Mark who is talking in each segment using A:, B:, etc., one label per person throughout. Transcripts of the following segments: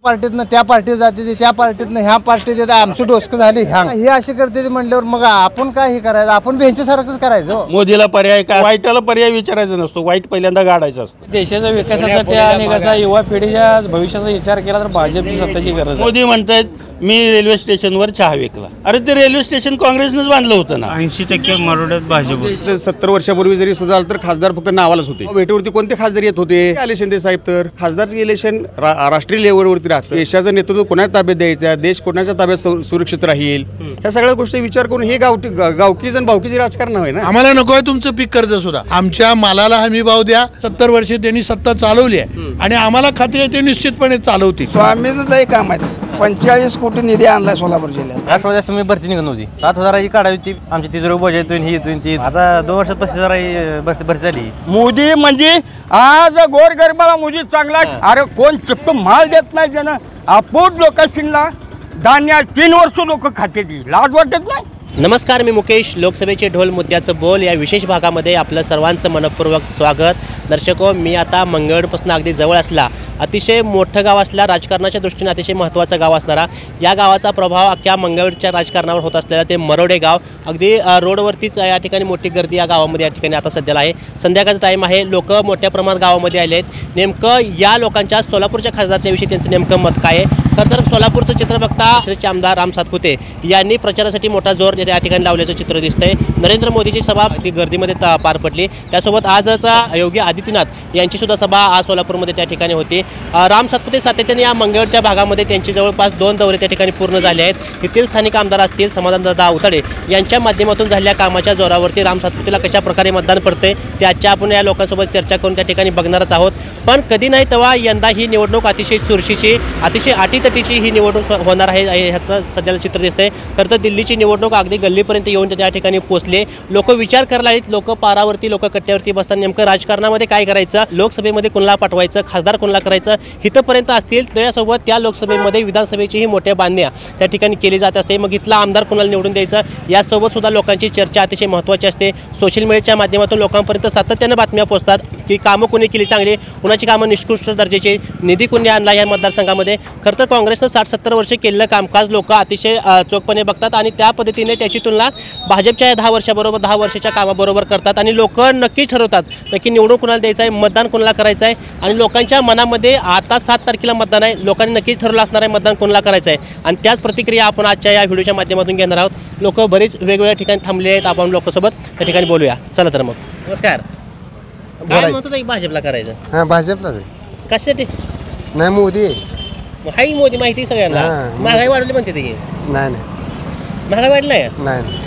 A: पार्टीतनं त्या पार्टीत जाते त्या पार्टीतनं ह्या पार्टीत येतात आमचं डोसकं झाली ह्या हे असे करते म्हणल्यावर मग आपण काय हे करायचं आपण बेंचसारखंच करायचं.
B: मोदीला पर्याय काय वाईटाला पर्याय विचारायचा नसतो वाईट पहिल्यांदा गाडायचा असतो.
C: देशाच्या विकासासाठी आणि कसा युवा पिढीच्या भविष्याचा विचार केला तर भाजपची सत्तेची गरज.
B: मोदी म्हणतात मी रेल्वे स्टेशनवर चहा विकला. अरे ते रेल्वे स्टेशन काँग्रेसनंच बांधलं होतं ना.
D: 80% मरोड्यात भाजप.
E: 70 वर्षापूर्वी जरी सुद्धा आलं तर खासदार फक्त नावालाच होते. भेटीवरती कोणते खासदार येत होते आले शिंदे साहेब. तर खासदारचं इलेक्शन राष्ट्रीय लेवलवरती राहतं. देशाचं नेतृत्व कोणाच्या ताब्यात द्यायचं देश कोणाच्या ताब्यात सुरक्षित राहील ह्या सगळ्या गोष्टी विचार करून हे गावकीच आणि भावकीचे राजकारण आहे ना.
F: आम्हाला नको आहे तुमचं पीक कर्ज सुद्धा. आमच्या मालाला हमी भाव द्या. 70 वर्षे त्यांनी सत्ता चालवली आहे आणि आम्हाला खात्री आहे ते निश्चितपणे चालवतील.
G: स्वामीचं लय काम आहे तसं. 45 कोटी निधी आणलाय सोलापूर जिल्ह्यात.
C: राष्ट्रवादी मी भरती निघून होती 7,000 काढावी होती आमची 30 बोजा येतून ही येतून ती आता 2 वर्षात 35,000 भरती झाली.
H: मोदी म्हणजे आज गोरगरिबाला मोदी चांगला. अरे कोण चिप्प माल देत नाही त्यानं. अपूट लोकांना धान्य 3 वर्ष लोक खाते ती लाज वाटत नाही.
I: नमस्कार, मी मुकेश. लोकसभेचे ढोल मुद्द्याचं बोल या विशेष भागामध्ये आपलं सर्वांचं मनपूर्वक स्वागत. दर्शको, मी आता मंगळपासून अगदी जवळ असला अतिशय मोठं गाव असला राजकारणाच्या दृष्टीने अतिशय महत्त्वाचं गाव असणारा या गावाचा प्रभाव अख्ख्या मंगळच्या राजकारणावर होत असलेला ते मरोडे गाव. अगदी रोडवरतीच या ठिकाणी मोठी गर्दी या गावामध्ये या ठिकाणी आता सध्याला आहे. संध्याकाळचा टाईम आहे. लोक मोठ्या प्रमाणात गावामध्ये आले आहेत. नेमकं या लोकांच्या सोलापूरच्या खासदारच्या विषयी त्यांचं नेमकं मत काय आहे. खरं तर सोलापूरचं चित्र बघता श्रीचे आमदार राम सातपुते यांनी प्रचारासाठी मोठा जोर त्या ठिकाणी लावल्याचं चित्र दिसतंय. नरेंद्र मोदीची सभा ती गर्दीमध्ये पार पडली. त्यासोबत आजचा योगी आदित्यनाथ यांची सुद्धा सभा आज सोलापूरमध्ये त्या ठिकाणी होती. राम सातपुते सातत्याने या मंगळच्या भागामध्ये त्यांची जवळपास 2 दौरे त्या ठिकाणी पूर्ण झाले आहेत. येथील स्थानिक आमदार असतील समाधानदादा अवताडे यांच्या माध्यमातून झालेल्या कामाच्या जोरावरती राम सातपुतेला कशा प्रकारे मतदान पडते ते आजच्या आपण या लोकांसोबत चर्चा करून त्या ठिकाणी बघणारच आहोत. पण कधी नाही तेव्हा यंदा ही निवडणूक अतिशय चुरशीची अतिशय अटीतटीची ही निवडणूक होणार आहे ह्याचं सध्याला चित्र दिसतंय. खरं तर दिल्लीची निवडणूक अगदी गल्लीपर्यंत येऊन त्या ठिकाणी पोहोचले. लोक विचार करायला आहेत. लोक पारावरती लोक कट्ट्यावरती बसतात. नेमकं राजकारणामध्ये काय करायचं, लोकसभेमध्ये कोणाला पाठवायचं, खासदार कोणाला करायचं हितपर्यंत असतील. त्यासोबत त्या लोकसभेमध्ये विधानसभेचीही मोठ्या बांधण्या त्या ठिकाणी केली जात असते. मग इथला आमदार कोणाला निवडून द्यायचं यासोबत सुद्धा लोकांची चर्चा अतिशय महत्त्वाची असते. सोशल मीडियाच्या माध्यमातून लोकांपर्यंत सातत्यानं बातम्या पोहोचतात की कामं कोणी केली चांगली, कुणाची कामं निष्कृष्ट दर्जाची, निधी कोणी आणला या मतदारसंघामध्ये. खरं तर काँग्रेसनं 60-70 वर्षे केलेलं कामकाज लोक अतिशय चोखपणे बघतात आणि त्या पद्धतीने त्याची तुलना भाजपच्या 10 वर्षाबरोबर 10 वर्षाच्या कामाबरोबर करतात आणि लोक नक्की ठरवतात नक्की निवडून कोणाला द्यायचं आहे, मतदान कोणाला करायचं आहे. आणि लोकांच्या मनामध्ये आता 7 तारखेला मतदान आहे. लोकांनी नक्कीच ठरवलं असणार आहे मतदान कोणाला करायचं आहे आणि त्याच प्रतिक्रिया आपण आजच्या या व्हिडिओच्या माध्यमातून घेणार आहोत. लोक बरेच वेगवेगळ्या ठिकाणी थांबले आहेत. आपण लोकांसोबत त्या ठिकाणी बोलूया. चला तर मग. नमस्कार. काय म्हणतो भाजपला करायचं?
A: हां भाजपला
I: कशासाठी?
A: नाही मोदी
I: हाही मोदी माहिती सगळ्यांना. महागाई वाढली म्हणते ते.
A: नाही
I: महागाई वाढली नाही.
A: नाही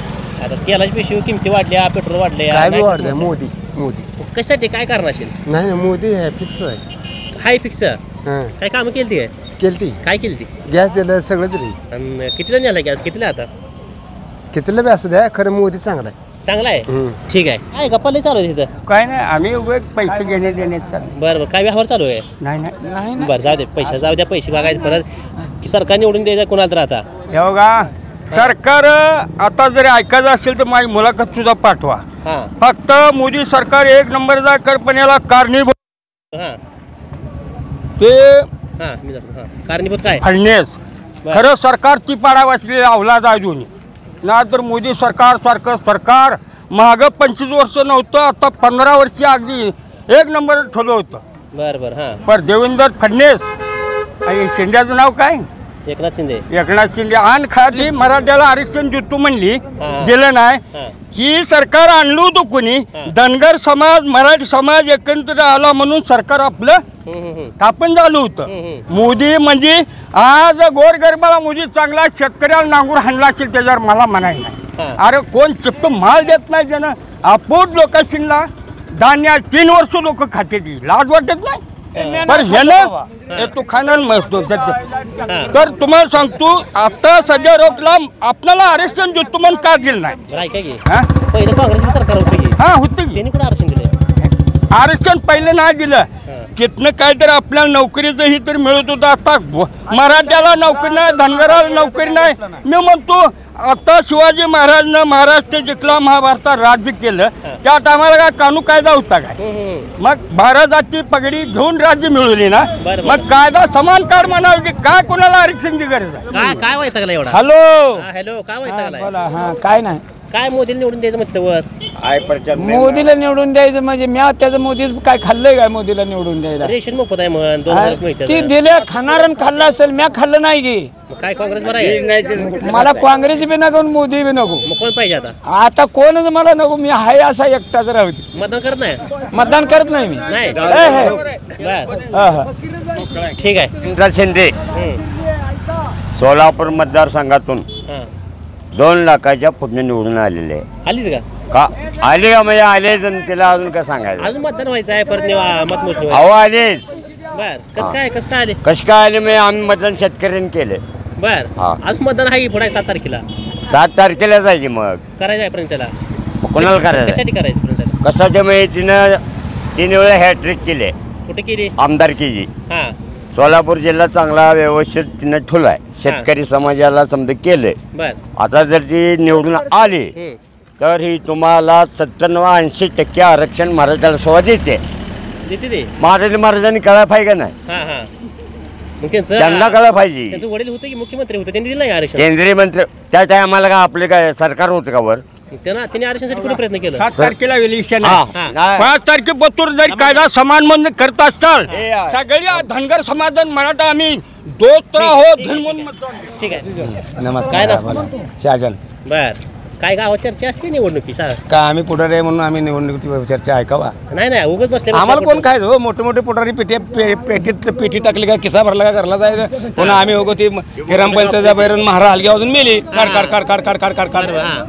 I: आता तेलाची पिशवी किमती वाढल्या, पेट्रोल वाढले.
A: काय वाढलंय मोदी
I: कशासाठी काय कारण असेल?
A: नाही मोदी आहे फिक्स आहे.
I: हाय फिक्स.
A: हां
I: काय कामं केली आहे?
A: केलती
I: काय केली?
A: गॅस दिलं सगळं दिली.
I: आणि कितीला नेला गॅस? कितीला आता?
A: कितीला बी असू द्या खरं मोदी चांगला आहे.
I: चांगला आहे. ठीक आहे. काय गप्पा लय चालू आहे तिथं?
H: काय नाही आम्ही उगाच पैसे घेणे देण्यात चालू.
I: बरं काय व्यवहार चालू आहे?
H: नाही
I: बरं जाऊ दे पैसे जाऊ द्या. पैसे बघायचे परत की सरकार निवडून द्यायचं कोणाला तर आता.
H: हे बघा सरकार आता जरी ऐकायचं असेल तर माझी मुलाखत सुद्धा पाठवा.
I: हां
H: फक्त मोदी सरकार 1 नंबरचा करपण्याला कारणीभूत
I: हां
H: ते
I: हां मी हां कारणीभूत काय?
H: फडणवीस. खरं सरकार ती पाडा वाचलेली अवलाद अजून ना तर मोदी सरकार सारखं सरकार मागं 25 वर्ष नव्हतं. आता 15 वर्ष अगदी 1 नंबर ठेवलं होतं.
I: बरं हां.
H: पण देवेंद्र फडणवीस आणि शिंद्याचं नाव काय?
I: एकनाथ शिंदे.
H: एकनाथ शिंदे आणि खाली मराठ्याला आरक्षण देतो म्हणली, दिलं नाही. ही सरकार आणलं होतं कोणी? धनगर समाज मराठी समाज एकत्र आला म्हणून सरकार आपलं स्थापन झालं होतं. मोदी म्हणजे आज गोरगरिबाला मोदी चांगला. शेतकऱ्याला नांगूर हाणला असेल त्याच्यावर मला म्हणायला नाही. अरे कोण चिप्प माल देत नाही त्यानं. अपूट लोकांना धान्य 3 वर्ष लोक खाते ती लाज वाटत नाही. पण ह्यानं तू खाणार म्हणतो तर तुम्हाला सांगतो आता सध्या रोखला आपल्याला आरक्षण देतो म्हणून का दिलं नाही?
I: पहिलं काँग्रेस सरकार होतं.
H: हां होतं.
I: त्यांनी कुठं आरक्षण दिलं?
H: आरक्षण पहिलं नाही दिलं. तिथनं काहीतरी आपल्याला नोकरीचं ही तर मिळत होतं. आता मराठ्याला नोकरी नाही, धनगराला नोकरी नाही. मी म्हणतो आता शिवाजी महाराजनं महाराष्ट्र जिंकला, महाभारतात राज्य केलं, त्या टायमाला काय कानून कायदा होता काय? मग 12 जाती पगडी घेऊन राज्य मिळवली ना, मग कायदा समान कार म्हणावं की काय कोणाला आरक्षणाची गरज आहे?
I: काय काय व्हायचं एवढा?
H: हॅलो
I: हॅलो, काय व्हायचं?
H: बोला. हा काय नाही,
I: काय मोदीला निवडून द्यायचं म्हटलं वर?
H: मोदीला निवडून द्यायचं म्हणजे मी त्याचं मोदीच काय खाल्लंय काय मोदीला निवडून द्यायला?
I: रेशन मोफत आहे म्हण, 2000 मिळतं.
H: ती दिल्या खाणारं खाल्लं असेल, मी खाल्लं नाही की.
I: मग काय काँग्रेस बरं आहे?
H: मला काँग्रेस बी नको मोदी बी नको.
I: मग कोण पाहिजे आता?
H: आता कोणच मला नको, मी हाय असा एकटाच राहते.
I: मतदान करत नाही?
H: मतदान करत नाही मी.
I: नाही.
H: बर.
I: हा, हा. ठीक आहे.
D: शिंदे सोलापूर मतदारसंघातून
I: हा.
D: 2 लाखाच्या पुढे निवडून आलेले आहे.
I: आलीच
D: का आले का म्हणजे आले जनतेला अजून काय सांगायचं?
I: अजून मतदान व्हायचं आहे, परत मतमोजणी
D: अहो आलेच.
I: बर. कसं काय आले?
D: कश काय आले म्हणजे आम्ही मतदान शेतकऱ्यांनी केले.
I: बर.
D: हा.
I: अजून मतदान आहे पुढे 7 तारखेला
D: 7 तारखेला जायची मग
I: करायचं आहे पर्यंत त्याला.
D: कोणाला करायचं?
I: कशासाठी करायचं पर्यंत त्याला?
D: कशाच्या म्हणजे तिनं 3 वेळा हॅट्रिक केले
I: कुठे केली?
D: आमदारकीची.
I: हा.
D: सोलापूर जिल्हा चांगला व्यवस्थित तिनं ठेवलाय, शेतकरी समाजाला समजा केलंय.
I: बर.
D: आता जर ती निवडून आली तर ही तुम्हाला 97-80% आरक्षण मराठ्याला सुद्धा देते.
I: देते ते.
D: महाराजांनी करायला पाहिजे का नाही?
I: हा हा. मग त्यांचं
D: त्यांना करायला पाहिजे.
I: त्यांचं वडील होते की मुख्यमंत्री होते, त्यांनी दिलं नाही आरक्षण?
D: केंद्रीय मंत्री त्या टायमाला का आपले काय सरकार होतं का वर?
I: त्यांनी आरक्षणासाठी कुठे प्रयत्न केला?
H: 7 तारखेला इलेक्शन
D: हा.
H: आहे.
D: नाही.
H: 5 तारखेपासून जरी कायदा समान म्हणजे करत असताल, सगळी धनगर समाज मराठा आम्ही दोस्त आहोत.
I: ठीक आहे.
A: नमस्कार.
I: काय ना?
A: बोला. शहाजन.
I: बर. काय गावात चर्चा असते निवडणुकी?
A: का आम्ही पुढारी आहे म्हणून आम्ही निवडणुकीची चर्चा ऐकावा?
I: नाही उगाच बसले.
A: आम्हाला कोण काय हो, मोठे मोठे पुढारी पेटी टाकली का, किसा भरला का, घरला जायचं. पुन्हा आम्ही हो ती ग्रामपंचायतचा बैरण महारा हलगी अजून मेली, काढ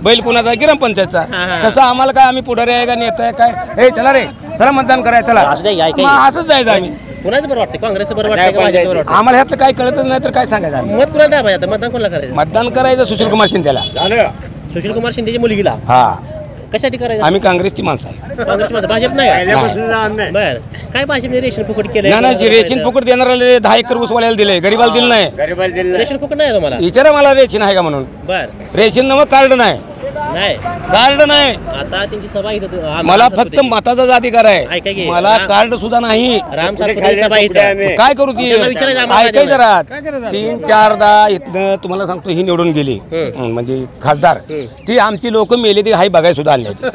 A: बैल कुणाचा ग्रामपंचायतचा. तसं आम्हाला काय, आम्ही पुढारी आहे का, नेता आहे काय? ए चला रे, चला मतदान करायचं, चला. असंच जायचं आम्ही.
I: कुणाचं बरं वाटतं? काँग्रेसचं बरं वाटतं का भाजपचं बरं वाटतं?
A: आम्हाला ह्यातलं काय कळतच नाही तर काय सांगायचं आम्ही.
I: मत कुणाला द्या पाहिजे आता? मतदान कोणाला करायचं?
A: मतदान करायचं सुशीलकुमार शिंदेला.
I: सुशीलकुमार शिंदेच्या मुलगीला.
A: हा.
I: कशासाठी करायचं?
A: आम्ही काँग्रेसची माणसं आहे.
I: काँग्रेसची माणसं. भाजप नाही? बर. काय भाजपने रेशन फुकट केलं?
A: नाही, रेशन फुकट देणाऱ्याला 10 एकर ऊसवाल्याला दिले, गरीबाला दिलं नाही.
I: रेशन फुकट नाही तुम्हाला?
A: विचारा मला रेशन आहे का म्हणून.
I: बर.
A: रेशन नव कार्ड नाही. कार्ड नाही.
I: आता त्यांची सभा इथं
A: मला फक्त मताचाच अधिकार
I: ऐका की.
A: आहे, मला कार्ड सुद्धा नाही.
I: राम सातपुते सभा इथं.
A: काय करू ती?
I: त्यांना विचारायचं आम्हाला
A: ऐकाय जरा. 3-4दा इथनं तुम्हाला सांगतो ही निवडून गेली, म्हणजे खासदार. ती आमची लोक मेली, ती हाय बघायला सुद्धा आली होती.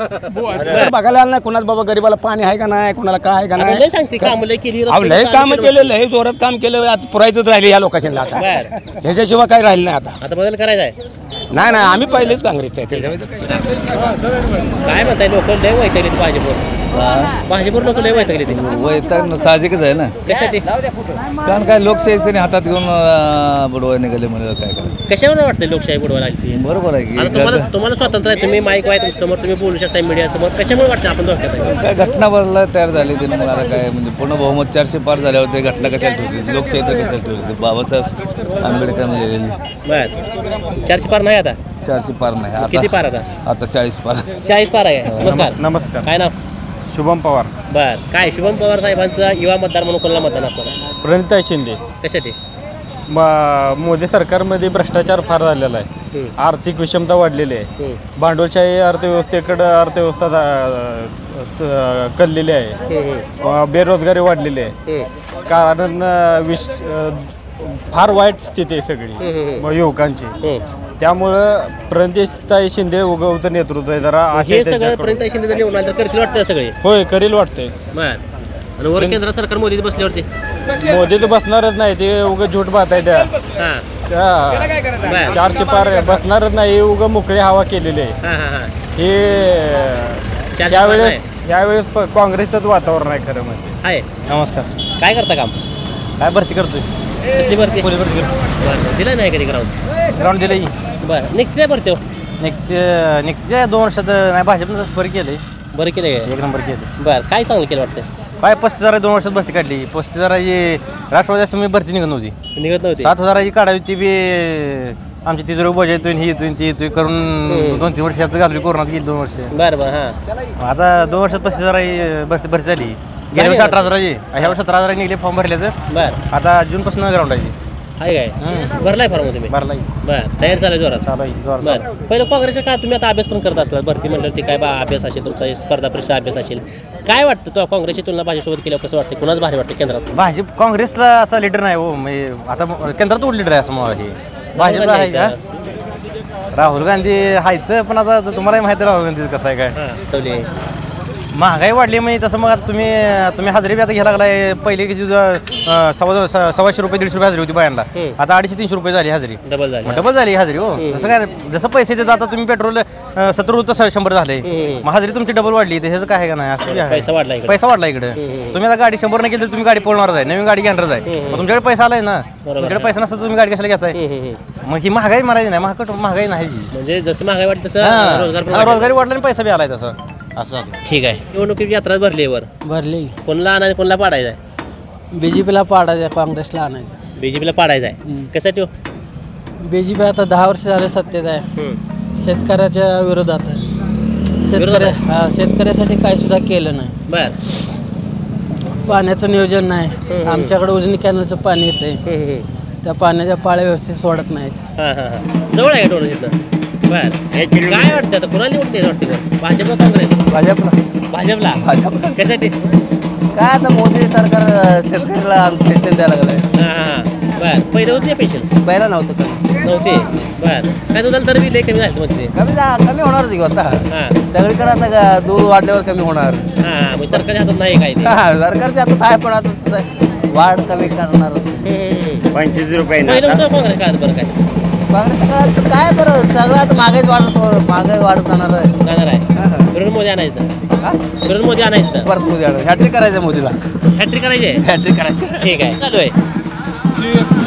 A: बघायला आलं नाही कुणाच, बाबा गरीबाला पाणी आहे का नाही, कुणाला काय आहे का नाही.
I: लय सांगते काम लय केली.
A: लय काम केलं, लय जोरात काम केलं. आता पुरायचंच राहिले या लोकांना. आता ह्याच्याशिवाय काही राहिलं नाही.
I: आता बदल करायचा आहे?
A: नाही आम्ही पहिलेच काँग्रेसचे आहे. त्याच्यामुळे
I: काय म्हणताय? लोक लय वैतागले भाजपवर लोक लय वैतागले ते.
J: वैताग साहजिकच आहे ना.
I: कशासाठी?
J: कारण काय लोकशाही त्यांनी हातात घेऊन बुडवाय निघाले म्हणजे काय करायचं.
I: कशावर वाटतं लोकशाही बुडवायला लागली?
J: बरोबर आहे की
I: तुम्हाला स्वातंत्र्य आहे, तुम्ही माईक आहे समोर, तुम्ही बोलू शकता मीडिया समोर. कशामुळे वाटतं आपण धोक्यात आहे?
J: काय घटना बदला तयार झाली त्यांनी मला काय म्हणजे पूर्ण बहुमत 400 पार झाल्यावर ते घटना कशाला ठेवते, लोकशाही तर कशाला ठेवते. बाबासाहेब आंबेडकर म्हणजे
I: बर. 400 पार नाही आता?
J: 400 पार नाही.
I: किती पार आता?
J: आता 40 पार.
I: 40 पार आहे.
C: नमस्कार.
I: काय नाव?
C: शुभम पवार.
I: बर. काय शुभम पवार साहेबांचा युवा मतदार म्हणून कोणाला मतदान असणार?
C: प्रणिता शिंदे.
I: कशासाठी?
C: मोदी सरकारमध्ये भ्रष्टाचार फार झालेला आहे, आर्थिक विषमता वाढलेली आहे, भांडवलशाही अर्थव्यवस्था कललेली आहे, बेरोजगारी वाढलेली आहे. कारण फार वाईट स्थिती आहे सगळी युवकांची. त्यामुळं प्रणिताई शिंदे उगवतं नेतृत्व आहे जरा.
I: प्रणिताई शिंदे निवडून आले तर करतील वाटतं सगळे?
C: होय, करील वाटतंय.
I: बर. आणि वर केंद्र सरकार मोदी बसल्यावरती
C: मोदी तर बसणारच नाही, ते उगं झूट बात आहे. त्या 400 पार बसणारच नाही, उगं मोकळी हवा केलेली आहे. हे यावेळेस काँग्रेसचंच वातावरण आहे खरं म्हणजे.
I: आहे.
C: नमस्कार.
I: काय करता काम?
C: काय भरती करतोय?
I: कसली भरती? बरं. दिलं नाही कधी
C: ग्राउंड दिलं.
I: बरं. निघते भरते?
C: निघते 2 वर्षात नाही, भाजपनं तसं बरं केलंय.
I: बरं केलं?
C: 1 नंबर केलं.
I: बरं. काय चांगलं केलं वाटतं?
C: काय 35,000 2 वर्षात भरती काढली. 35,000 राष्ट्रवादी असं मी भरती निघत नव्हती. 7,000 काढावी, ती बी आमची तिजोरी बोजा येतोय, ही येतोय ती येतोय करून 2-3 वर्षाचं घालली. कोरोनात गेली 2 वर्ष.
I: बरं. हां.
C: आता 2 वर्षात 35,000 भरती झाली. गेल्या वर्षी 18,000 ह्या वर्षी 17,000 निघले फॉर्म भरल्याचं.
I: बर
C: आता जूनपासून ग्राउंड आहे
I: आहे काय भरलाय फॉर्म तुम्ही
C: भरलाय.
I: बर तयार चालू जोरात
C: चालू आहे जोर.
I: बर पहिलं काँग्रेसच्या का तुम्ही आता अभ्यास पण करत असला भरती म्हणलं ते काय बा अभ्यास असेल तुमचा स्पर्धा परीक्षा अभ्यास असेल काय वाटतं तो काँग्रेसची तुलना भाजपसोबत केल्यावर कसं वाटतं कुणाच भारी वाटतं केंद्रात
C: भाजप काँग्रेसला असा लीडर नाही हो म्हणजे आता केंद्रात उड लीडर आहे असं मला हे भाजपला आहे का राहुल गांधी आहेत पण आता तुम्हालाही माहिती आहे राहुल गांधी कसं आहे काय महागाई वाढली म्हणजे तसं मग आता तुम्ही हजेरी बी आता घ्यायला लागलाय. पहिले किती 100-125 रुपये 150 रुपये हजेरी होती बायांना आता 250-300 रुपये झाली हजेरी. डबल झाली हजेरी हो. तसं काय जसं पैसे देतात आता तुम्ही पेट्रोल 70 होतं 100 झाले मग हजेरी तुमची डबल वाढली तर ह्याचं काय आहे का नाही असं पैसा वाढला इकडे. तुम्ही आता गाडी 100 नाही केली तर तुम्ही गाडी पळणारच आहे नवीन गाडी घेणारच आहे मग तुमच्याकडे पैसा आलाय ना तुमच्याकडे पैसा नसता तुम्ही गाडी कशाला घेताय मग ही महागाई मारायची नाही महागाई नाही
I: म्हणजे जसं महागाई वाटतं तसं
C: रोजगारी वाढला आणि पैसा बी आलाय तसं असं.
I: ठीक आहे निवडणुकीची यात्रा भरली वर
K: भरली
I: कोणला आणायचं कोणला पाडायचं आहे
K: बीजेपीला पाडायचं काँग्रेसला आणायचं
I: बीजेपीला पाडायचं आहे कशासाठी
K: बीजेपी आता 10 वर्ष झाले सत्तेत आहे शेतकऱ्याच्या विरोधात आहे शेतकऱ्यासाठी काय सुद्धा केलं नाही
I: बर
K: पाण्याचं नियोजन नाही आमच्याकडे उजनी कॅनलचं पाणी येते त्या पाण्याच्या पाळ्या व्यवस्थित सोडत नाहीत.
I: जवळ आहे का डोळा तिथं बर काय वाटतं आता कुणाला निवडते वाटते भाजप काँग्रेस भाजपला कशासाठी
K: काय आता मोदी सरकार शेतकऱ्याला पेन्शन द्यायला लागलंय.
I: बर पहिले होते पेन्शन
K: पहिला नव्हतं
I: नव्हते बर काय तुला तर बी लय कमी झालं मध्ये
K: कमी होणार आता सगळीकडे आता दूध वाढल्यावर कमी होणार.
I: मग सरकारच्या हातात नाही काय
K: सरकारच्या हातात आहे पण आता वाढ कमी करणार
D: 25 रुपये
I: पहिलं होतं काँग्रेस काय बरं काय
K: काँग्रेस काळात काय बरं सगळं आता महागाई वाढत जाणार आहे.
I: नरेंद्र मोदी आणायचं नरेंद्र मोदी आणायचं
K: परत मोदी हॅट्रिक करायचं मोदीला
I: हॅट्रिक करायचे
K: हॅट्रिक करायचं.
I: ठीक आहे चालू आहे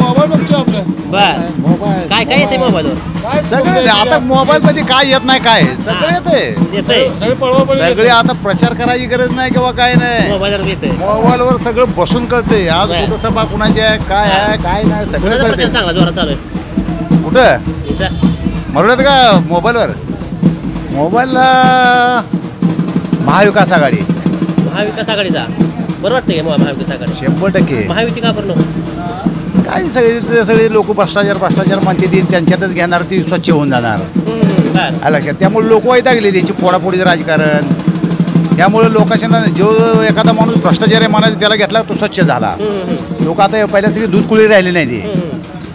H: मोबाईल बघतो आपलं
I: बर काय काय येते मोबाईलवर
E: सगळे आता मोबाईल मध्ये काय येत नाही काय सगळं येते सगळे आता प्रचार करायची गरज नाही किंवा काय नाही
I: मोबाईलवर येते
E: मोबाईलवर सगळं बसून कळते आज कुठं सभा कुणाची आहे काय नाही सगळं
I: प्रचार
E: कळते.
I: चांगला जोरात चालू आहे
E: कुठं
I: इथं
E: म्हणूयात का मोबाईलला महाविकास आघाडी
I: महाविकास आघाडीचा बरं वाटतं का महाविकास आघाडी
E: 100%
I: महायुती का बरं नको
E: काय सगळे लोक भ्रष्टाचार म्हणते त्यांच्यातच घेणार ती स्वच्छ होऊन जाणार लक्षात त्यामुळे लोक वैतागले त्यांची फोडाफोडीचं राजकारण त्यामुळे लोकांना जो एखादा माणूस भ्रष्टाचार म्हणायचं त्याला घेतला तो स्वच्छ झाला. लोक आता पहिल्या सगळी दूध कुळी राहिले नाही ते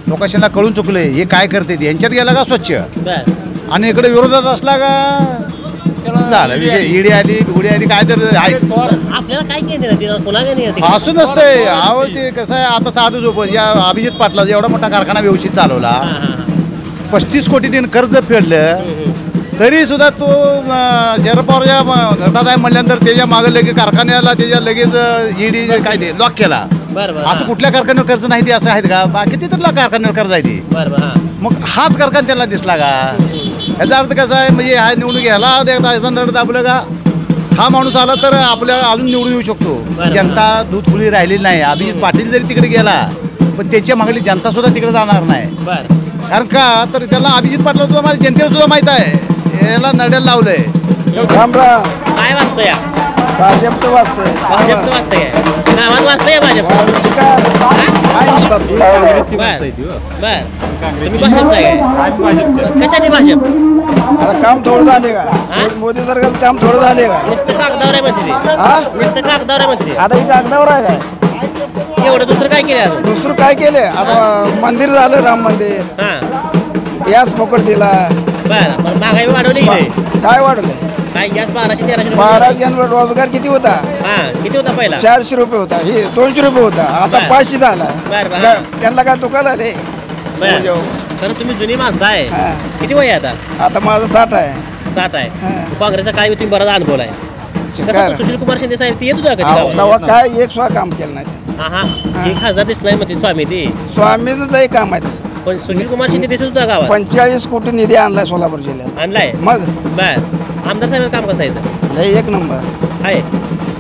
E: लोकांना कळून चुकले हे काय करते ते यांच्यात गेला का स्वच्छ आणि इकडे विरोधात असला का झालं विषय ईडी आली उडी आली काय तर आहेच
I: आपल्याला काय केलं
E: असं नसतंय अहो ते कसं आहे आता साधं झोप या अभिजित पाटला एवढा मोठा कारखाना व्यवस्थित चालवला 35 कोटी दिन कर्ज फेडलं तरी सुद्धा तो शरद पवारच्या गटात आहे म्हणल्यानंतर त्याच्या मागे लगेच कारखान्याला त्याच्या लगेच ईडी काय ते लॉक केला. असं कुठल्या कारखान्यावर कर्ज नाही ते असं आहेत का बाकी ते तर कारखान्यावर कर्ज आहे ते मग हाच कारखाना त्यांना दिसला का याचा अर्थ कसा आहे म्हणजे हा निवडून घ्यायला नड दाबलं का हा माणूस आला तर आपल्याला अजून निवडून येऊ शकतो. जनता दूध खुली राहिलेली नाही अभिजित पाटील जरी तिकडे गेला पण त्यांच्या मागली जनता सुद्धा तिकडे जाणार नाही कारण का तर त्याला अभिजित पाटील सुद्धा माझ्या जनतेला सुद्धा माहित आहे याला नड्याला लावलंय.
I: काय वाचतंय
G: भाजपचं वाचतंय
I: भाजपचं वाचतंय गावात वाचतंय भाजप बर तुम्ही भाजपचा आहे कशाने भाजप
G: आता काम थोडं झाले का मोदी सरकारचं काम थोडं झाले का
I: नुसतं कागदावर आहे म्हणते ते नुसतं कागदावर आहे म्हणते
G: आता ही कागदावर आहे काय
I: एवढं दुसरं काय केलं अजून
G: दुसरं काय केलं आता मंदिर झालं राम मंदिर गॅस फुकट दिला
I: बरं पण महागाई वाढवली
G: काय वाढलंय
I: काय गॅस 1200-1300
G: महाराजांवर रोजगार किती होता
I: किती होता पहिला
G: 400 रुपये होता हे 200 रुपये होता आता 500 झाला त्यांना काय दुकान आले
I: खरं तुम्ही जुनी माणसं आहे किती वय आहे
G: आता माझं 60 आहे
I: 60 आहे काँग्रेसचा काय तुम्ही बराच अनुभव आहे सुशील कुमार शिंदे साहेब ते येत होता
G: काय एक सुद्धा काम केलं नाही
I: हे खासदार दिसलाय मग स्वामी ते
G: स्वामीचं लय काम आहे तसं
I: पण सुशील कुमार शिंदे दिसत होता गावात
G: 45 कोटी निधी आणलाय सोलापूर जिल्ह्यात
I: आणलाय
G: मग
I: बर आमदार साहेब काम कसं आहे
G: लय एक नंबर
I: आहे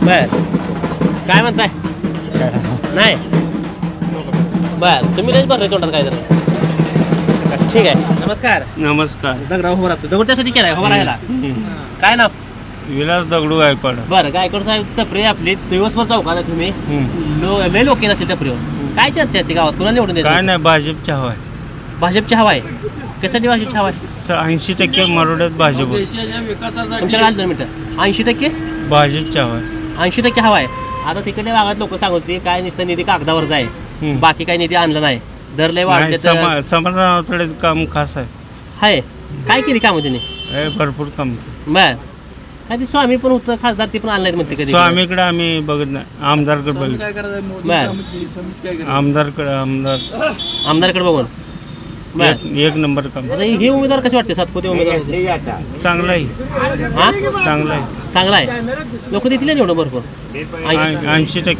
I: बर काय म्हणताय नाही बर तुम्ही लयच भरले तोंडात काय तर ठीक आहे नमस्कार
B: नमस्कार
I: दगडा उभं राहतो दगड त्यासाठी केलाय उभा राहायला काय नाव
B: विलास दगडू गायकवाड.
I: बरं गायकवाड साहेब टपरी आपली दिवसभर चौकात आहे तुम्ही लय लोक येत असेल टपरीवर काय चर्चा असते गावात कोणाला निवडून द्यायचं?
B: काय नाही भाजपची हवा आहे.
I: भाजपची हवा आहे. कशासाठी भाजपची हवा आहे?
B: 80% मरोड्यात भाजप.
I: तुमच्याकडे आलं 2 मिनिटं. 80%
B: भाजपची हवा आहे.
I: 80% हवा आहे. आता तिकडे भागात लोक सांगत होते काय नुसतं निधी कागदावरच आहे बाकी काही निधी आणलं नाही दर लय वाढले.
B: समाधान काम खास आहे.
I: हाय काय केली कामं त्यांनी?
B: भरपूर काम.
I: बर काय ते स्वामी पण होतं खासदार ते पण आणलं म्हणते कधी?
B: स्वामीकडे आम्ही बघत नाही आमदारकडे बघितलं.
I: बर
B: आमदारकडे
I: बघून
B: एक नंबर काम.
I: आता हे उमेदवार कसे वाटते? सातपुते उमेदवार
B: चांगला आहे.
I: हा
B: चांगला आहे.
I: चांगला आहे. लोक देतील निवडून भरपूर
B: 80%.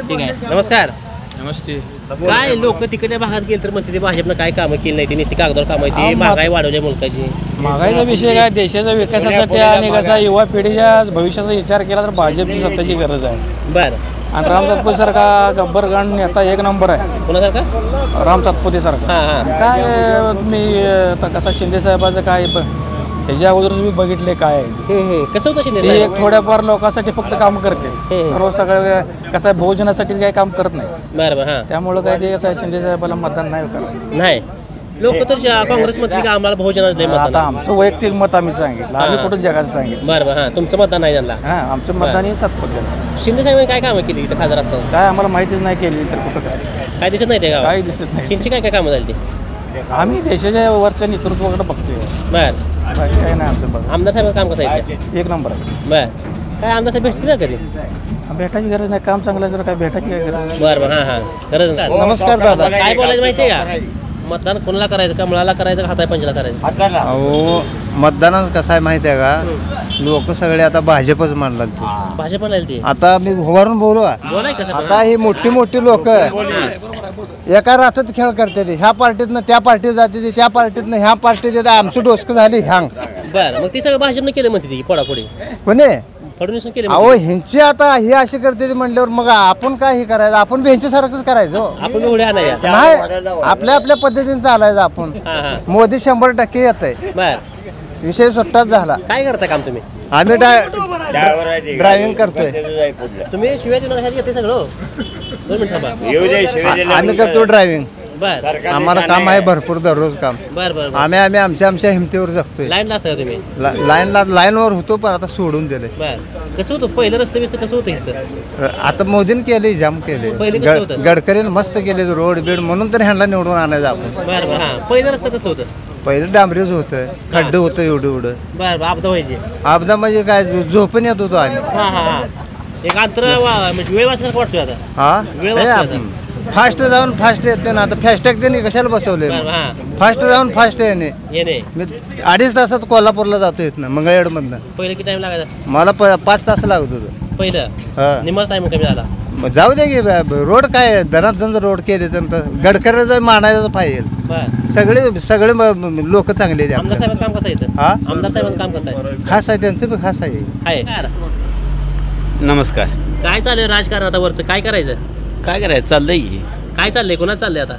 I: ठीक आहे. नमस्कार.
L: नमस्ते.
I: काय लोक तिकडच्या भागात गेले तर म्हणते ते भाजपनं काय कामं केली नाही ती नुसती कागदावर कामं आहे महागाई वाढवली मुलकाची.
K: महागाईचा विषय काय देशाच्या विकासासाठी आणि कसा युवा पिढीच्या भविष्याचा विचार केला तर भाजपची सत्तेची गरज आहे.
I: बरं
K: आणि राम सातपुते सारखा गब्बर गण नेता एक नंबर आहे.
I: कोणासारखा?
K: राम सातपुते सारखा. काय तुम्ही आता कसा शिंदे साहेबाचं काय ह्याच्या अगोदर तुम्ही बघितले काय आहे
I: कसं होतं शिंदे
K: ते एक थोड्याफार लोकांसाठी फक्त काम करते सर्व सगळं कसं आहे भोजनासाठी काही काम करत नाही.
I: बरं हां
K: त्यामुळं काय ते कसं आहे शिंदे साहेबाला मतदान नाही करायचं.
I: नाही लोक तर काँग्रेस मध्ये आम्हाला भोजनाचं
K: आता आमचं वैयक्तिक मत आम्ही सांगितलं आम्ही कुठं जगाचं सांगितलं.
I: बरं हां तुमचं मतदान नाही त्यांना?
K: हां आमचं मतदान हे सातपुते.
I: शिंदे साहेबांनी काय कामं केली इथं खासदार असताना?
K: काय आम्हाला माहितीच नाही केली तर कुठं
I: काय दिसत नाही ते गाव?
K: काही दिसत नाही.
I: त्यांची काय काय कामं झाली ती?
K: आम्ही देशाच्या वरच्या नेतृत्वाकडे बघतोय.
I: बरं
K: बाकी काही नाही आमचं बघ.
I: आमदार साहेबांचं काम कसं आहे?
K: एक नंबर आहे.
I: बरं काय आमदार साहेब भेटतील ना कधी?
K: भेटायची गरज नाही काम चांगलं आहे तर काय भेटायची काय गरज?
I: बरं हां हां गरज.
C: नमस्कार दादा.
I: काय बोलायचं माहिती आहे का? मतदान कोणाला करायचं? कमळाला करायचं का हाताय पंचाला करायचं?
C: अहो मतदानच कसं आहे माहिती आहे का लोक सगळे आता भाजपच मानला ते.
I: भाजपला ती
C: आता मी उभारून बोलू
I: बोलाय कसं?
C: आता ही मोठी मोठी लोक एका रात्रात खेळ करते ह्या पार्टीतनं त्या पार्टीत जाते त्या पार्टीतनं ह्या पार्टीत येते आमचं डोसकं झाली ह्यांग.
I: बरं मग ती सगळं भाजपनं केलं म्हणते ती फोडाफोडी
C: कोणी
I: फडणवीस केले.
C: अहो ह्यांची आता ही अशी करते म्हणल्यावर मग आपण काय हे करायचं आपण ह्यांच्यासारखंच करायचं.
I: आपण उड्या आणाया
C: नाही आपल्या आपल्या पद्धतीने चालायचं आपण. मोदी 100% येत आहे.
I: बर
C: विषय सुट्टाच झाला.
I: काय करता काम तुम्ही?
C: आम्ही ड्रायव्हिंग करतोय.
I: तुम्ही शिवाय येते सगळं 2 मिनिटं थांबा.
C: आम्ही करतो ड्रायव्हिंग.
I: बर
C: आम्हाला काम आहे भरपूर दररोज काम.
I: बरं
C: आम्ही आमच्या हिमतीवर जगतोय.
I: लाईनला असता तुम्ही?
C: लाईनवर होतो पण आता सोडून दिले.
I: बर कसं होतं पहिलं रस्ते बिस्ते कसं होतं इथं?
C: आता मोदीने केले जाम केले गडकरीने मस्त केले रोड बीड म्हणून तर ह्यांना निवडून आणायचं आपण.
I: बरं हां पहिलं रस्तं कसं होतं?
C: पहिलं डांबरीच होतं खड्डे होतं एवढं.
I: बरं आपदा व्हायची?
C: आपदा म्हणजे काय झोपून येत होतो आम्ही.
I: हां हां हां एक अंतर म्हणजे वेळ वाचण्यासारखं वाटतोय आता.
C: हा फास्ट जाऊन फास्ट येते ना आता फास्टॅग त्यांनी कशाला बसवले फास्ट जाऊन फास्ट येणे. मी 2.5 तासात कोल्हापूरला जातो इथनं मंगळवेढमधनं.
I: पहिलं किती टाइम लागायचा?
C: मला 5 तास लागत होतं
I: पहिलं. निम्माच टाइम कमी झाला.
C: मग जाऊ दे की रोड काय धनाधन रोड केले तर गडकरीचं मानायचं पाहिजे. सगळे लोक चांगले आहेत.
I: आमदार साहेबांचं काम कसं आहे इथं? आमदार साहेबांचं काम कसं आहे?
C: खास आहे त्यांचं बी खास आहे.
L: नमस्कार.
I: काय चाललंय राजकारण आता वरचं? काय करायचं?
L: काय करायचं चाललंय की
I: काय चाललंय? कोणाचं चाललंय आता?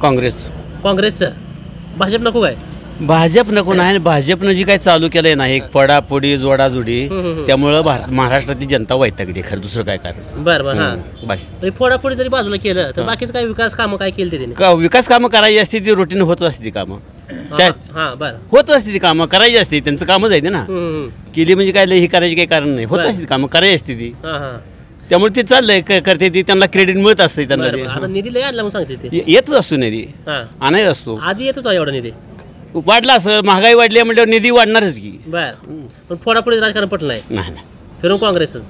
I: काँग्रेसचं. भाजप नको काय?
L: भाजप नको नाही. भाजपनं जी काय चालू केलंय ना एक पडापोडी जोडाजोडी त्यामुळं महाराष्ट्रातली जनता वैतागली खरं दुसरं काय कारण.
I: बरं हां फोडाफोडी जरी बाजूला केलं तर बाकीचं काय विकास कामं काय केली त्यांनी?
L: विकास कामं करायची असते ती रुटीन होत असते ती कामं
I: हां बरं
L: होत असते ती कामं करायची असते त्यांचं कामच आहे ना केली म्हणजे काय ही करायची काही कारण नाही होत असते ती कामं करायची असते ती. त्यामुळे ते चाललंय करते ती त्यांना क्रेडिट मिळत असते त्यांना.
I: आता निधी लय आणला म्हणून सांगते ते
L: येतच असतो निधी आणायच असतो.
I: आधी येत होता एवढा निधी
L: वाढला असं महागाई वाढली म्हटल्यावर निधी वाढणारच की.
I: बरं पण फोडाफोडी राजकारण पटलं
L: नाही
I: फिरून काँग्रेसच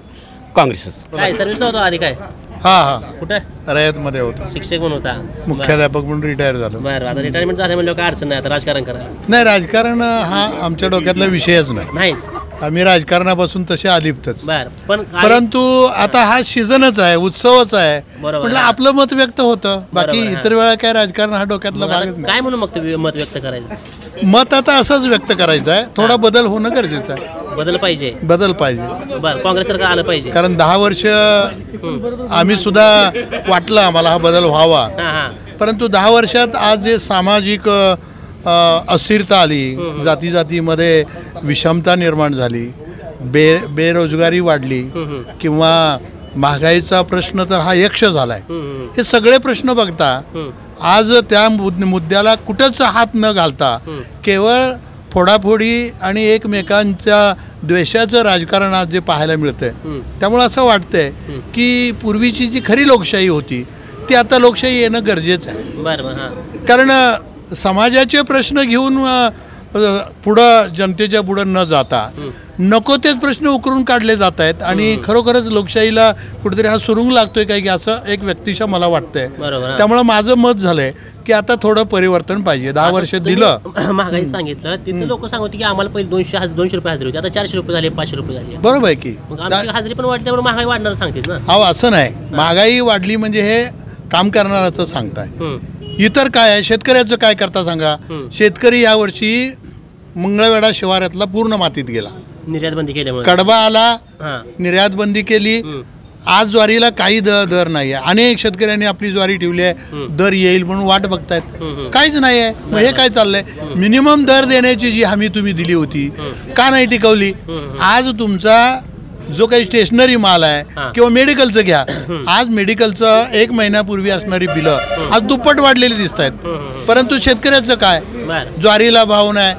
I: काय सर्व्हिस नव्हतं आधी काय? कुठं
F: रयतमध्ये होता
I: शिक्षक म्हणून होता
F: मुख्याध्यापक म्हणून रिटायर झालो.
I: बरं आता रिटायरमेंट झालं म्हणजे काय अडचण नाही आता राजकारण करायला?
F: नाही राजकारण हा आमच्या डोक्यातला विषयच
I: नाहीच.
F: आम्ही राजकारणापासून तसे अलिप्तच.
I: पण
F: परंतु आता हा सीझनच आहे उत्सवच आहे म्हटलं आपलं मत व्यक्त होतं. बाकी इतर वेळा काय राजकारण हा डोक्यातला भागच नाही.
I: काय म्हणून मग तुम्ही मत व्यक्त करायचं?
F: मत आता असंच व्यक्त करायचं आहे. थोडा बदल होणं गरजेचं आहे.
I: बदल पाहिजे.
F: बरं
I: काँग्रेस सरकार आलं पाहिजे.
F: कारण 10 वर्ष आम्ही सुद्धा वाटलं आम्हाला हा बदल व्हावा. परंतु 10 वर्षात आज जे सामाजिक अस्थिरता आली जातीमध्ये विषमता निर्माण झाली बेरोजगारी वाढली किंवा महागाईचा प्रश्न तर हा यक्ष झालाय. हे सगळे प्रश्न बघता आज त्या मुद्द्याला कुठंच हात न घालता केवळ फोडाफोडी आणि एकमेकांच्या द्वेषाचं राजकारण आज जे पाहायला मिळतंय. त्यामुळे असं वाटतंय की पूर्वीची जी खरी लोकशाही होती ती आता लोकशाही येणं गरजेचं आहे. कारण समाजाचे प्रश्न घेऊन पुढं जनतेच्या पुढं न जाता नको तेच प्रश्न उकरून काढले जात आहेत आणि खरोखरच लोकशाहीला कुठेतरी हा सुरुंग लागतोय काय की असं एक व्यक्तिशः मला वाटतंय. त्यामुळे माझं मत झालंय की आता थोडं परिवर्तन पाहिजे. 10 वर्ष दिलं.
I: महागाई सांगितलं तिथे लोक सांगत की आम्हाला पहिले 200 रुपये हजेरी होती, आता 400 रुपये झाले, 500 रुपये झाले.
F: बरोबर आहे की
I: हजेरी पण वाढली त्यामुळे महागाई वाढणार सांगतील ना.
F: हो असं नाही, महागाई वाढली म्हणजे हे काम करणाराचं सांगताय. इतर काय आहे, शेतकऱ्याचं काय करता सांगा. शेतकरी यावर्षी मंगळवेढा शिवारातला पूर्ण मातीत गेला.
I: निर्यात बंदी केल्यामुळे
F: कडबा आला, निर्यात बंदी केली. आज ज्वारीला काही दर नाही आहे. अनेक शेतकऱ्यांनी आपली ज्वारी ठेवली आहे, दर येईल म्हणून वाट बघतायत, काहीच नाही आहे. मग हे काय चाललंय. मिनिमम दर देण्याची जी हमी तुम्ही दिली होती का नाही टिकवली. आज तुमचा जो काही स्टेशनरी माल आहे किंवा मेडिकलचं घ्या, आज मेडिकलचं 1 महिन्यापूर्वी असणारी बिलं आज दुप्पट वाढलेली दिसत आहेत. परंतु शेतकऱ्याचं काय, ज्वारीला भाव नाही,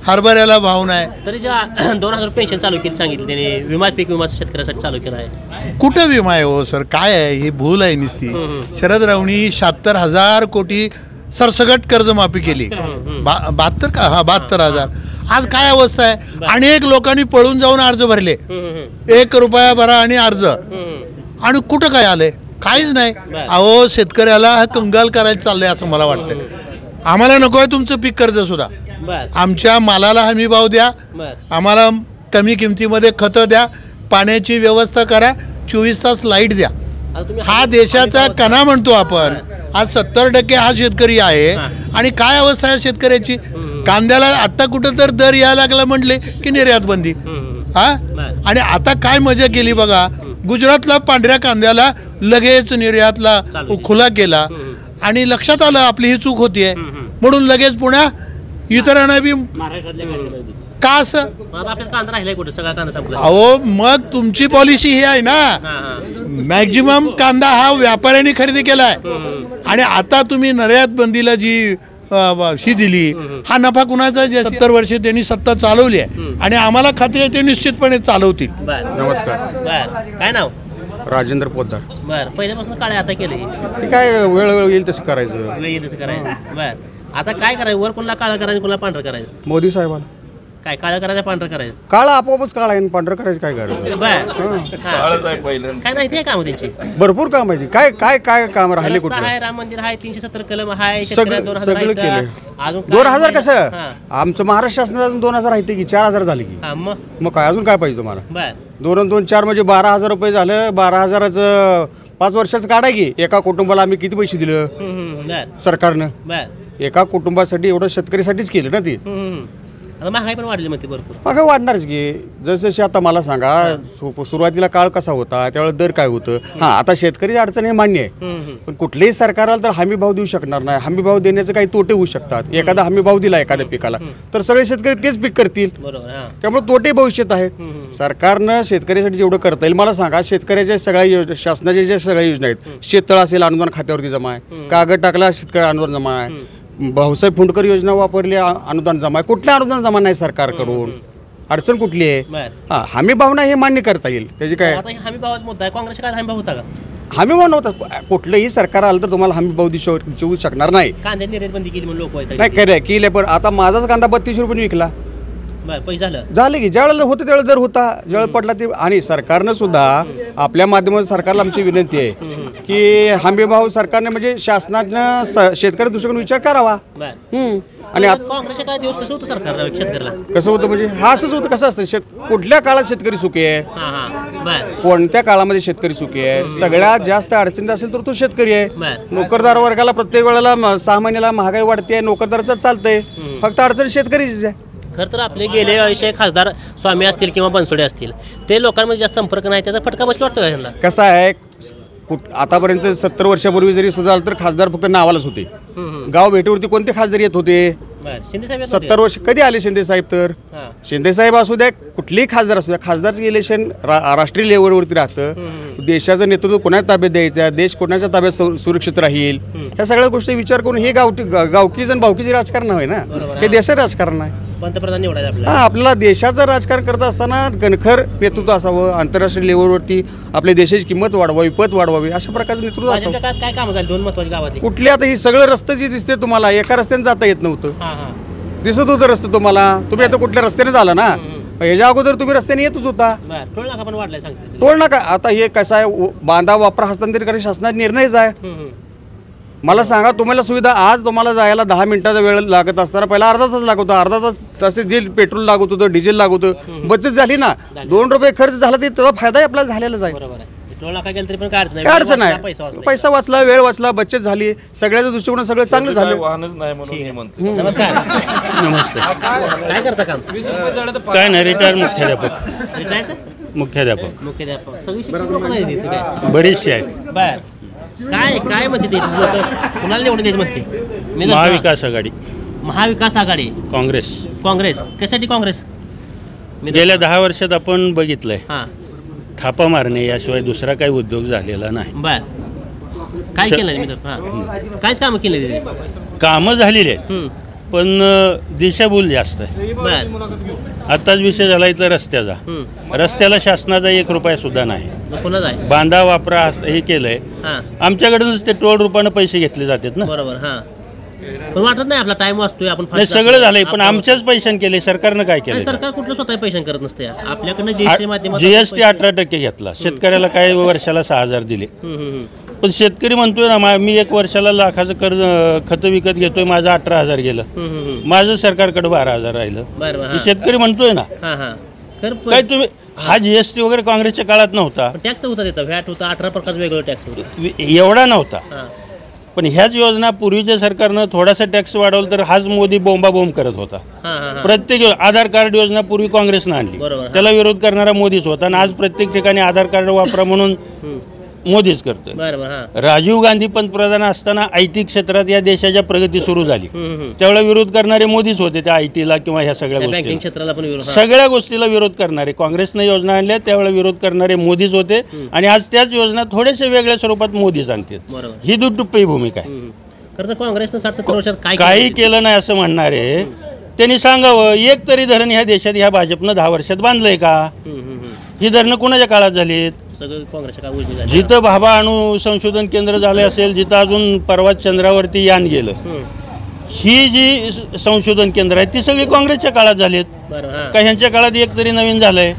F: हरभऱ्याला भाव नाही.
I: तरी 2000 पेन्शन चालू केली सांगितलं त्याने. विमा पीक विमा शेतकऱ्यासाठी चालू केला आहे.
F: कुठं विमा आहे हो सर, काय आहे ही भूल आहे नुसती. शरद रावणी 76,000 कोटी सरसगट कर्जमाफी केली. 72,000. आज काय अवस्था आहे. अनेक लोकांनी पळून जाऊन अर्ज भरले. 1 रुपया भरा आणि अर्ज, आणि कुठं काय आलंय, काहीच नाही. अहो शेतकऱ्याला कंगाल करायचं चाललंय असं मला वाटतंय. आम्हाला नको आहे तुमचं पीक कर्ज सुद्धा. आमच्या मालाला हमी भाव द्या, आम्हाला कमी किमतीमध्ये खतं द्या, पाण्याची व्यवस्था करा, 24 तास लाईट द्या. हा देशाचा कणा म्हणतो आपण. आज 70% हा शेतकरी आहे. आणि काय अवस्था आहे शेतकऱ्याची. कांद्याला आता कुठं तर दर यायला लागला म्हटले की निर्यात बंदी. आणि आता काय मजा केली बघा, गुजरातला पांढऱ्या कांद्याला लगेच निर्यातला खुला केला आणि लक्षात आलं आपली ही चूक होतीये म्हणून लगेच पुण्या इतरांना बी का असं. अहो मग तुमची पॉलिसी ही आहे ना, मॅक्झिमम कांदा हा व्यापाऱ्यांनी खरेदी केलाय आणि आता तुम्ही निर्यात बंदीला जी ही दिली, हा नफा कुणाचा. 70 वर्ष त्यांनी सत्ता चालवली आहे आणि आम्हाला खात्री आहे ते निश्चितपणे चालवतील.
E: नमस्कार.
I: काय नाव.
E: राजेंद्र पोद्दार.
I: बर, पहिल्यापासून काळे आता केले
E: काय वेळ येईल तसं करायचं.
I: येईल तसं करायचं. बर, आता काय करायचं, वर कोणाला काळं करायचं कोणाला पांढरं करायचं.
E: मोदी साहेबाला
I: काय काळं करायचं पांढरं करायचं.
E: काळा आपोआपच काळा आहे, पांढरं करायचं काय करायचं.
I: काय नाही ते काम त्यांची
E: भरपूर काम आहे. काय काय काय काम राहिले कुठे
I: आहे. राम मंदिर आहे, 370 कलम आहे,
E: सगळं केलं.
I: अजून
E: 2000 कसं आमचं महाराष्ट्र शासनात अजून 2000 आहे की 4000 झाले की मग काय अजून काय पाहिजे तुम्हाला. 2 आणि 2 4 म्हणजे 12,000 रुपये झालं. 12,000चं 5 वर्षाचं काढा की. एका कुटुंबाला आम्ही किती पैसे दिलं सरकारनं. एका कुटुंबासाठी एवढं शेतकरीसाठीच केलं ना ते.
I: महागाई पण वाढली मग ती भरपूर.
E: महागाई वाढणारच की. जसं आता मला सांगा सुरुवातीला काळ कसा होता, त्यावेळेला दर काय होतं. हां आता शेतकरी अडचण हे मान्य आहे, पण कुठल्याही सरकारला तर हमी भाव देऊ शकणार नाही. हमी भाव देण्याचे काही तोटे होऊ शकतात. एखादा हमी भाव दिला एखाद्या पिकाला तर सगळे शेतकरी तेच पीक करतील, त्यामुळे तोटे भविष्यात आहेत. सरकारनं शेतकऱ्यासाठी जेवढं करता येईल मला सांगा. शेतकऱ्याच्या सगळ्या शासनाच्या ज्या सगळ्या योजना आहेत, शेततळ असेल अनुदान खात्यावरती जमा आहे, कागद टाकला शेतकरी अनुदान जमा आहे, भाऊसाहेब फुंडकर योजना वापरली अनुदान जमा आहे. कुठलं अनुदान जमा नाही सरकारकडून. अडचण कुठली आहे. हा हमी भाव नाही हे मान्य करता येईल. त्याची काय
I: हमी भावाचा मुद्दा आहे. काँग्रेसच्या काळात हमी भाव होता का.
E: हमी भाव नव्हता. कुठलंही सरकार आलं तर तुम्हाला हमी भाव देऊ शकणार नाही.
I: कांद्याची निर्यात बंदी केली म्हणून लोक
E: नाही खरं केले, पण आता माझाच कांदा 32 रुपये विकला.
I: पैसे
E: झाले की ज्यावेळेला होतं त्यावेळेला दर होता, ज्यावेळेला पडला ते. आणि सरकारनं सुद्धा आपल्या माध्यमातून सरकारला आमची विनंती आहे की हमी भाव सरकारने म्हणजे शासनानं शेतकरी दृष्टिकोन विचार करावा. आणि
I: काँग्रेसच्या काय दिवस कसं होतं सरकार शेतकऱ्याला.
E: कसं होतं म्हणजे हा असंच होतं. कसं असतं कुठल्या काळात शेतकरी सुखी आहे, कोणत्या काळामध्ये शेतकरी सुखी आहे. सगळ्यात जास्त अडचणीत असेल तर तो शेतकरी आहे. नोकरदार वर्गाला प्रत्येक वेळेला 6 महिन्याला महागाई वाढते, नोकरदाराचं चालतंय, फक्त अडचण शेतकरीचीच आहे.
I: खरं तर आपले गेले वर्षी खासदार स्वामी असतील किंवा बनसोडे असतील ते लोकांमध्ये जास्त संपर्क नाही, त्याचा फटका बसला वाटतं त्यांना.
E: कसं आहे आतापर्यंत 70 वर्षापूर्वी जरी सुद्धा तर खासदार फक्त नावालाच होते. गाव भेटीवरती कोणते खासदार येत होते.
I: शिंदे साहेब
E: 70 वर्ष कधी आले शिंदे साहेब? तर शिंदे साहेब असू द्या, कुठलेही खासदार असू द्या, खासदारचं इलेक्शन राष्ट्रीय लेवलवरती राहतं. देशाचं नेतृत्व कोणाच्या ताब्यात द्यायचं, देश कोणाच्या ताब्यात सुरक्षित राहील, ह्या सगळ्या गोष्टी विचार करून हे गावकीच आणि भावकीचे राजकारण आहे ना, हे देशाचं राजकारण आहे.
I: पंतप्रधान निवडायचं
E: हा, आपल्याला देशाचं राजकारण करत असताना कणखर नेतृत्व असावं, आंतरराष्ट्रीय लेवलवरती आपल्या देशाची किंमत वाढवावी, पत वाढवावी, अशा प्रकारचं नेतृत्व असावं.
I: काय काम झाली 2 महत्त्वाची गावातली?
E: कुठले आता ही सगळं रस्ते जे दिसते तुम्हाला, एका रस्त्याने जाता येत नव्हतं, दिसत होतं रस्ते तुम्हाला. तुम्ही आता कुठल्या रस्त्याने झाला ना, ह्याच्या अगोदर तुम्ही रस्त्याने येतच होता.
I: टोल नाका पण वाढलाय सांगते.
E: टोल नाका आता हे कसं आहे, बांधा वापरा हस्तांतरित करणे शासनाचा निर्णयच आहे. मला सांगा, तुम्हाला सुविधा आज तुम्हाला जायला 10 मिनिटाचा वेळ लागत असताना पहिला अर्धा तास लागत होता. अर्धा तास तसे जे पेट्रोल लागत होतं, डिझेल लागत होतं, बचत झाली ना. 2 रुपये खर्च झाला तरी त्याचा फायदा आपल्याला झालेलाच आहे.
I: टोल नाका गेला तरी पण काय
E: अडचण नाही, पैसा वाचला, वेळ वाचला, बचत झाली, सगळ्याच्या दृष्टिकोन सगळं चांगलं झालं.
I: नमस्कार.
B: नमस्ते.
I: काय करता काम?
B: काय नाही, रिटायर मुख्याध्यापक.
I: सगळी शिक्षक लोक नाही तिथे काय?
B: बरेचसे आहेत.
I: बर, काय म्हणते ते लोक? कुणाला निवडून द्यायची म्हणते?
B: महाविकास आघाडी.
I: महाविकास आघाडी,
B: काँग्रेस.
I: कशासाठी काँग्रेस?
B: गेल्या 10 वर्षात आपण बघितलंय,
I: हां,
B: थापा मारणे याशिवाय दुसरा काही उद्योग झालेला नाही.
I: बर, काय केलं? काहीच कामं केली तिथे?
B: कामं झालेली आहेत, पण दिशाभूल जास्त आहे. आत्ताच विषय झाला इथला रस्त्याचा. रस्त्याला शासनाचा 1 रुपया सुद्धा नाही. बांधा वापरा हे केलंय. आमच्याकडे ते टोल रुपयानं पैसे घेतले जातात ना.
I: बरोबर. हां, पण वाटत नाही आपला टाइम वाचतोय, आपण
B: नाही, सगळं झालंय, पण आमच्याच पैशाने केले. सरकारनं काय केलं?
I: सरकार कुठलं स्वतः पैशाने करत नसते. आपल्याकडनं
B: जीएसटी 18% घेतला. शेतकऱ्याला काय वर्षाला 6,000 दिले. पण शेतकरी म्हणतोय ना, मी 1 वर्षाला लाखाचं कर्ज खतं विकत घेतोय, माझं 18,000 गेलं, माझं सरकारकडे 12,000 राहिलं. शेतकरी म्हणतोय ना. काय तुम्ही हा जीएसटी वगैरे काँग्रेसच्या काळात नव्हता.
I: टॅक्स होता, तिथं व्हॅट होता, 18 प्रकारचा वेगळं टॅक्स होता,
B: एवढा नव्हता. पण ह्याच योजना पूर्वीच्या सरकारनं थोडासा टॅक्स वाढवला तर हाच मोदी बोंबाबोंब करत होता. प्रत्येक आधार कार्ड योजना पूर्वी काँग्रेसनं आणली, त्याला विरोध करणारा मोदीच होता. आणि आज प्रत्येक ठिकाणी आधार कार्ड वापरा म्हणून मोदीच करतोय. राजीव गांधी पंतप्रधान असताना IT क्षेत्रात या देशाच्या प्रगती सुरू झाली, त्यावेळेला विरोध करणारे मोदीच होते. त्या IT ला किंवा ह्या सगळ्या गोष्टी, सगळ्या गोष्टीला विरोध करणारे, काँग्रेसने योजना आणल्या त्यावेळेला विरोध करणारे मोदीच होते. आणि आज त्याच योजना थोड्याशा वेगळ्या स्वरूपात मोदी सांगतात. ही दुटुप्पी भूमिका आहे.
I: काँग्रेसनं 60-70 वर्षात
B: काही केलं नाही असं म्हणणारे त्यांनी सांगावं. एक तरी धरण ह्या देशात ह्या भाजपनं 10 वर्षात बांधलंय का? ही धरणं कुणाच्या काळात झालीत? जिथं भाभा अणु संशोधन केंद्र झाले असेल, जिथं अजून परवा चंद्रावरती यान गेलं, ही जी संशोधन केंद्र आहेत ती सगळी काँग्रेसच्या काळात झालीत का? ह्यांच्या काळात एक तरी नवीन झालंय?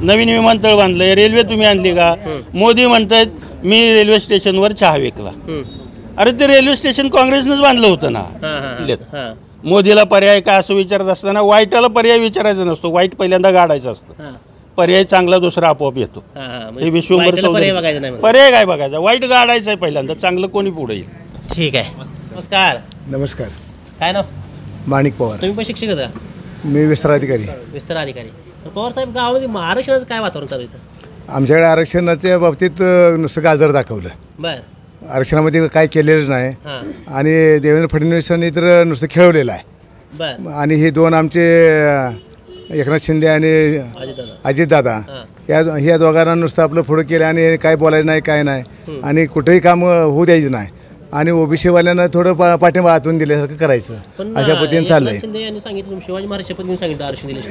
B: नवीन विमानतळ बांधलंय, रेल्वे तुम्ही आणली का? मोदी म्हणतायत मी रेल्वे स्टेशनवर चहा विकला. अरे ते रेल्वे स्टेशन काँग्रेसनंच बांधलं होतं ना. मोदीला पर्याय काय असं विचारत असताना वाईटाला पर्याय विचारायचा नसतो, वाईट पहिल्यांदा गाडायचं असतं. पर्याय चांगला दुसरा आपोआप येतो. हे विश्वभर पर्याय काय बघायचा, वाईट गाडायचं आहे पहिल्यांदा, चांगलं कोणी पुढे येईल.
I: ठीक आहे. नमस्कार.
M: नमस्कार.
I: काय नाव?
M: माणिक पवार.
I: तुम्ही पण शिक्षक होता?
M: मी विस्तार अधिकारी.
I: पवार साहेब, गावामध्ये आरक्षणाचं काय वातावरण चालू आहे?
M: आमच्याकडे आरक्षणाच्या बाबतीत नुसतं गाजर दाखवलं.
I: बरं.
M: आरक्षणामध्ये काय केलेलं नाही. आणि देवेंद्र फडणवीसांनी तर नुसतं खेळवलेलं आहे. आणि हे 2 आमचे एकनाथ शिंदे आणि अजितदादा, ह्या दोघांना नुसतं आपलं पुढं केलं आणि काय बोलायचं नाही, काय नाही, आणि कुठेही काम होऊ द्यायचं नाही. आणि ओबीसीवाल्यांना थोडं पाठिंबा आतून दिल्यासारखं करायचं, अशा पद्धतीने चाललंय.
I: शिवाजी महाराज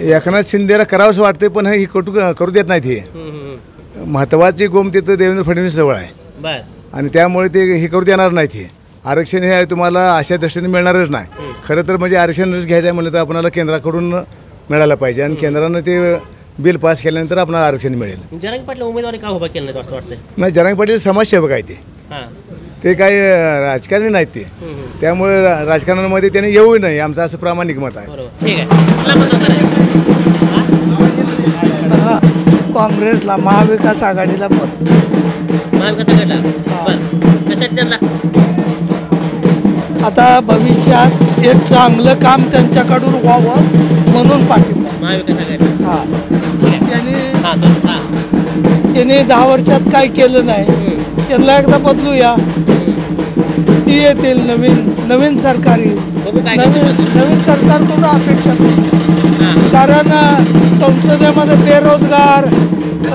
M: एकनाथ शिंदेला करावंच वाटतंय, पण हे करू देत नाहीत. हे महत्वाची गोम तिथं देवेंद्र फडणवीस जवळ आहे, आणि त्यामुळे ते हे करू देणार नाहीत. हे आरक्षण हे तुम्हाला अशा दृष्टीने मिळणारच नाही. खरं तर म्हणजे आरक्षणच घ्यायचं आहे म्हणलं तर आपल्याला केंद्राकडून मिळायला पाहिजे, आणि केंद्रानं ते बिल पास केल्यानंतर आपल्याला आरक्षण मिळेल.
I: जरांगे पाटील उमेदवारी का उभा केलं नाही असं वाटतं?
M: नाही, जरांगे पाटील समाजसेवक आहे, ते काही राजकारणी नाहीत ते. त्यामुळे राजकारणामध्ये त्याने येऊ नये, आमचं असं प्रामाणिक मत आहे.
G: काँग्रेसला, महाविकास आघाडीला मत. आता भविष्यात एक चांगलं काम त्यांच्याकडून व्हावं म्हणून पाठिंबा. त्याने 10 वर्षात काय केलं नाही, त्यांना एकदा बदलूया, ती येतील नवीन नवीन सरकारी नवीन सरकारकडून अपेक्षा करतो. कारण संसदेमध्ये बेरोजगार,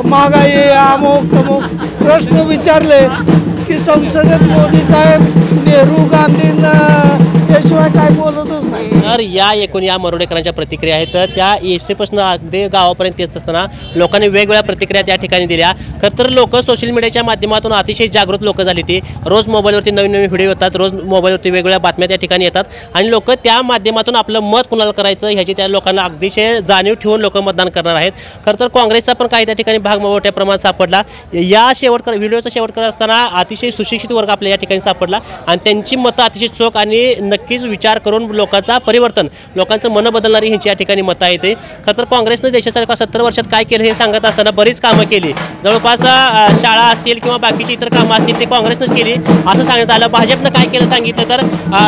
G: महागाई, अमुक तमुक प्रश्न विचारले की संसदेत मोदी साहेब, नेहरू, गांधी याशिवाय काय बोलतच नाही.
I: तर या एकूण या मरोडेकरांच्या प्रतिक्रिया आहेत. तर त्या येसेपासून अगदी गावापर्यंत येत असताना लोकांनी वेगवेगळ्या प्रतिक्रिया त्या ठिकाणी दिल्या. खरं तर लोक सोशल मीडियाच्या माध्यमातून अतिशय जागृत लोक झाली ती. रोज मोबाईलवरती नवीन नवीन व्हिडिओ येतात, रोज मोबाईलवरती वेगवेगळ्या बातम्या त्या ठिकाणी येतात आणि लोक त्या माध्यमातून आपलं मत कुणाला करायचं ह्याची त्या लोकांना अतिशय जाणीव ठेवून लोक मतदान करणार आहेत. खरं तर काँग्रेसचा पण काही त्या ठिकाणी भाग मोठ्या प्रमाणात सापडला. या व्हिडिओचा शेवट करत असताना अतिशय सुशिक्षित वर्ग आपल्या या ठिकाणी सापडला आणि त्यांची मतं अतिशय चोख आणि नक्कीच विचार करून लोकांचा परिवर्तन, लोकांचं मन बदलणारी ह्यांची या ठिकाणी मतं आहेत. खरं तर काँग्रेसनं देशासाठी 70 वर्षात काय केलं हे सांगत असताना बरीच कामं केली. जवळपास शाळा असतील किंवा बाकीची इतर कामं असतील ते काँग्रेसनंच केली असं सांगण्यात आलं. भाजपनं काय केलं सांगितलं तर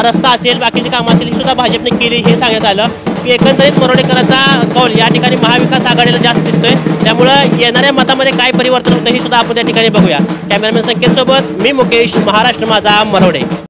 I: रस्ता असेल, बाकीची कामं असेल ही सुद्धा भाजपने केली हे सांगण्यात आलं. की एकंदरीत मरोडेकरांचा कौल या ठिकाणी महाविकास आघाडीला जास्त दिसतोय. त्यामुळं येणाऱ्या मतामध्ये काय परिवर्तन होतं हे सुद्धा आपण त्या ठिकाणी बघूया. कॅमेरामॅन संकेत सोबत मी मुकेश, महाराष्ट्र माझा, मरोडे.